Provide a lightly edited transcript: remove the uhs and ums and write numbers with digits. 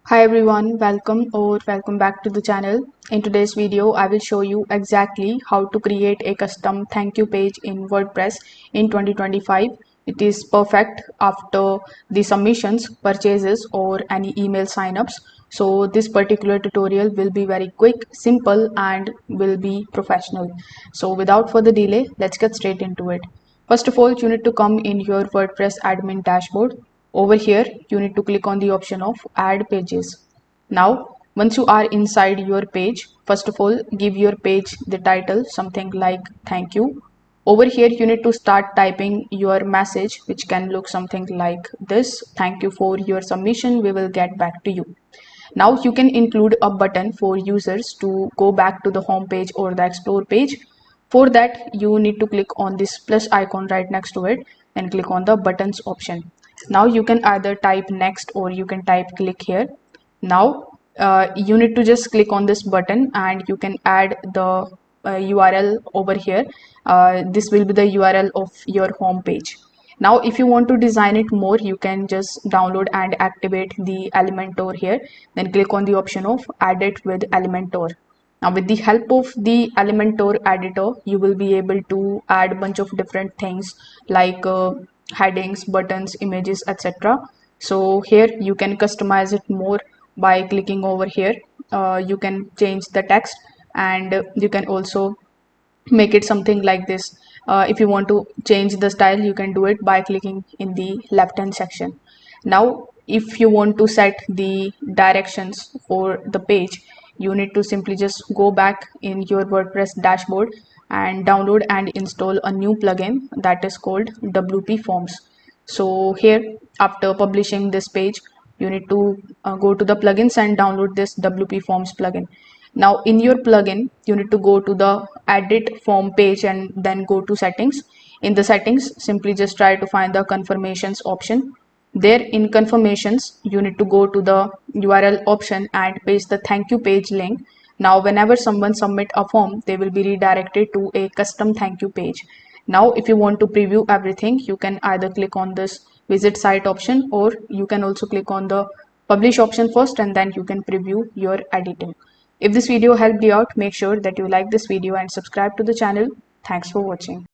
Hi everyone, welcome back to the channel. In today's video, I will show you exactly how to create a custom thank you page in WordPress in 2025. It is perfect after the submissions, purchases or any email signups. So this particular tutorial will be very quick, simple and will be professional. So without further delay, let's get straight into it. First of all, you need to come in your WordPress admin dashboard. Over here, you need to click on the option of add pages. Now, once you are inside your page, first of all, give your page the title, something like thank you. Over here, you need to start typing your message, which can look something like this. Thank you for your submission. We will get back to you. Now you can include a button for users to go back to the home page or the explore page. For that, you need to click on this plus icon right next to it and click on the buttons option. Now you can either type next or you can type click here. Now you need to just click on this button and you can add the URL over here. This will be the URL of your home page. Now if you want to design it more, you can just download and activate the Elementor here, then click on the option of add it with Elementor. Now with the help of the Elementor editor, you will be able to add a bunch of different things like headings, buttons, images, etc. So here you can customize it more by clicking over here. You can change the text and you can also make it something like this. If you want to change the style, you can do it by clicking in the left hand section. Now if you want to set the directions for the page, you need to simply just go back in your WordPress dashboard and download and install a new plugin that is called WP Forms. So here, after publishing this page, you need to go to the plugins and download this WP Forms plugin. Now in your plugin, you need to go to the edit form page and then go to settings. In the settings, simply just try to find the confirmations option. There in confirmations, you need to go to the URL option and paste the thank you page link. Now whenever someone submit a form, they will be redirected to a custom thank you page. Now if you want to preview everything, you can either click on this visit site option or you can also click on the publish option first and then you can preview your editing. If this video helped you out, make sure that you like this video and subscribe to the channel. Thanks for watching.